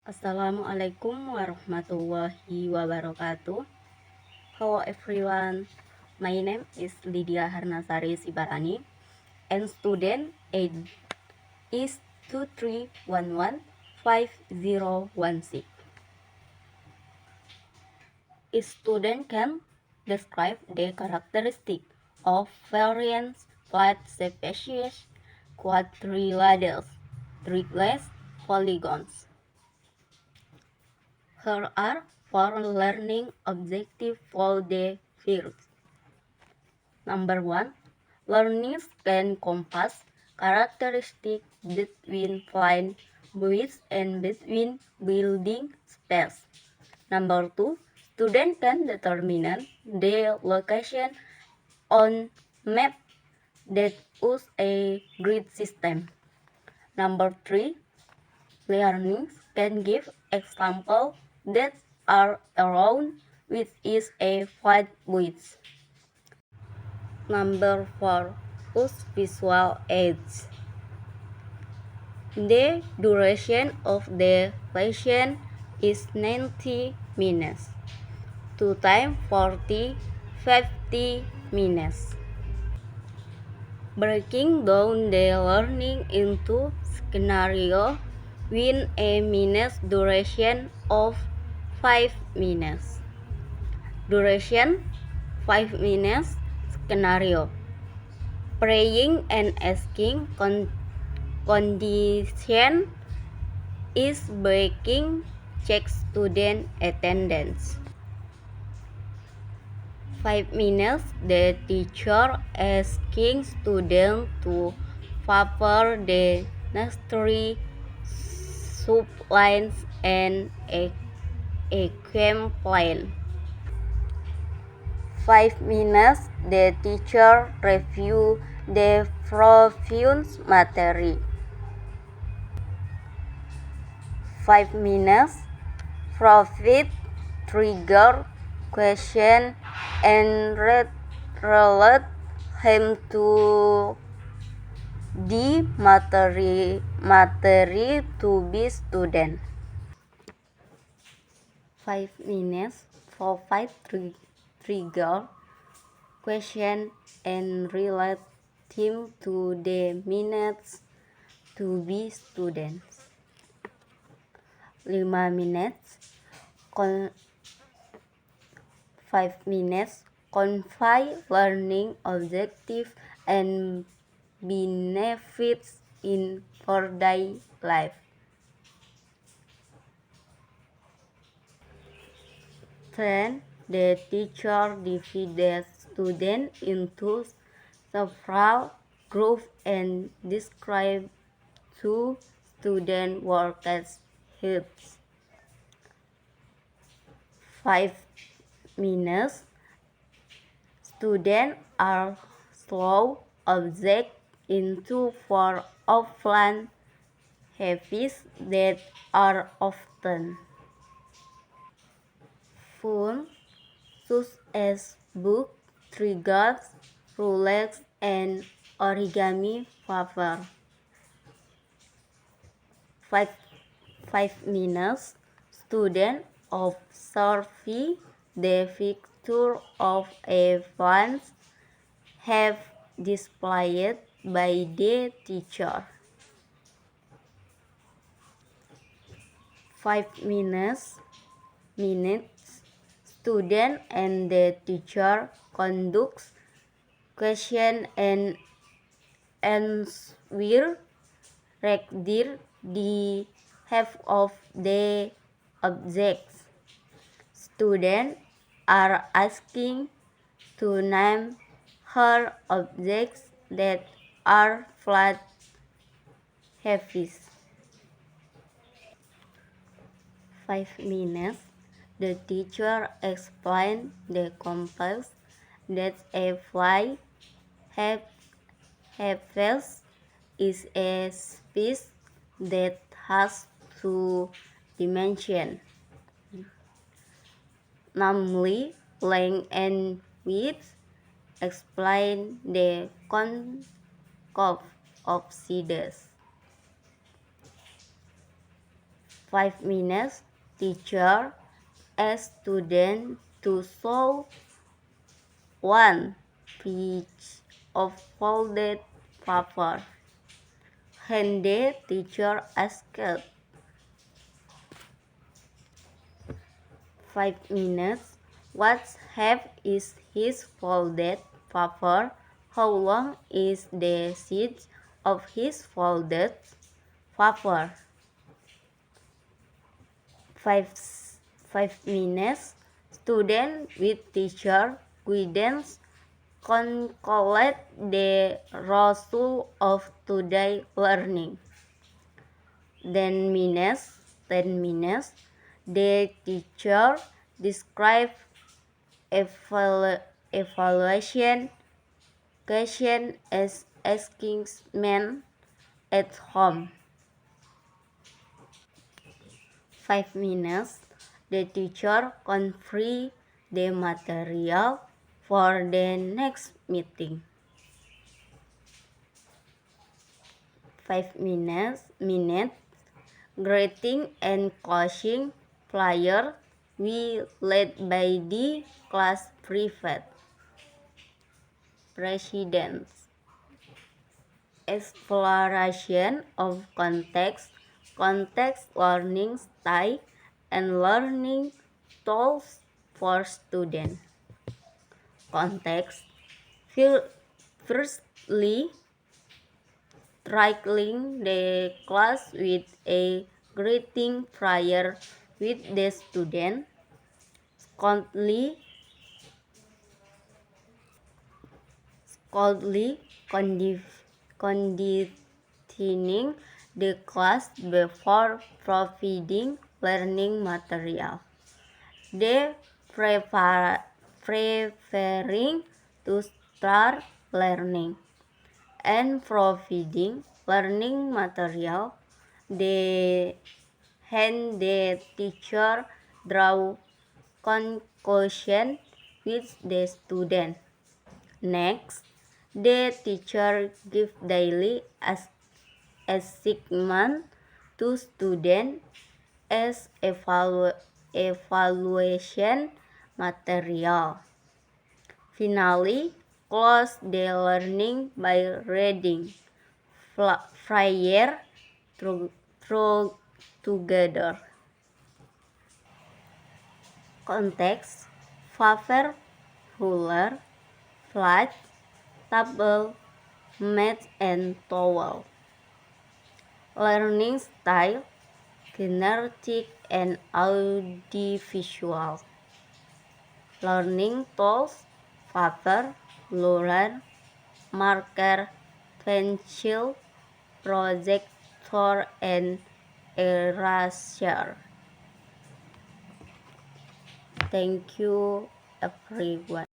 Assalamualaikum warahmatullahi wabarakatuh. Hello everyone, my name is Lydia Harnasari Sibarani and student age is 23115016. A student can describe the characteristic of variance flat species, quadrilaterals, triglets, polygons. Here are 4 learning objectives for the virus. Number 1. Learners can compass characteristics between flying birds and between building space. Number 2. Students can determine the location on map that use a grid system. Number 3. Learners can give examples that are around which is a flat width. Number 4. Use visual aids. The duration of the lesson is 90 minutes. 2 times 40, 50 minutes. Breaking down the learning into scenario with a minutes duration of 5 minutes. Duration 5 minutes. Scenario: praying and asking condition is breaking, check student attendance. 5 minutes. The teacher asking student to favor the necessary sublines and equine plan. 5 minutes. The teacher review the previous material. 5 minutes. Profit, trigger, question, and relate him to the material to be student. 5 minutes. Provide trigger, question, and relate him to the minutes to be students. 5 minutes. 5 minutes. Convey learning objectives and benefits in everyday life. 10. The teacher divides students into several groups and describes 2 student work as heads. 5 minutes. Students are slow objects into 4 offline habits that are often fun, such as book, triggers, roulette, and origami favor. 5 minutes. Students observe the picture of events have displayed by the teacher. 5 minutes. Student and the teacher conducts question and answer regarding the half of the objects. Students are asking to name her objects that are flat habits. 5 minutes. The teacher explains the complex that a fly habits is a space that has 2 dimensions, namely length and width. Explain the concept of sides. 5 minutes, teacher asks student to show one page of folded paper. And the teacher asked 5 minutes. What shape is his folded paper? How long is the sheet of his folded paper? 5 minutes. Student with teacher guidance calculate the result of today learning. 10 minutes. The teacher describe evaluation question as asking men at home. 5 minutes. The teacher confirm the material for the next meeting. 5 minutes. Greeting and closing flyer we led by the class president. Exploration of context learning style and learning tools for students. Context. Firstly, trickling the class with a greeting flyer with the student. Secondly, conditioning the class before providing learning material. They preferring to start learning and providing learning material. They hand the teacher draw conclusion with the student. Next, the teacher give daily assignment to student as evaluation material. Finally, close the learning by reading flyer through together. Context: paper, ruler, flag, table, mat, and towel. Learning style: kinetic and audiovisual. Learning tools: paper, ruler, marker, pencil, projector, and eraser. Thank you, everyone.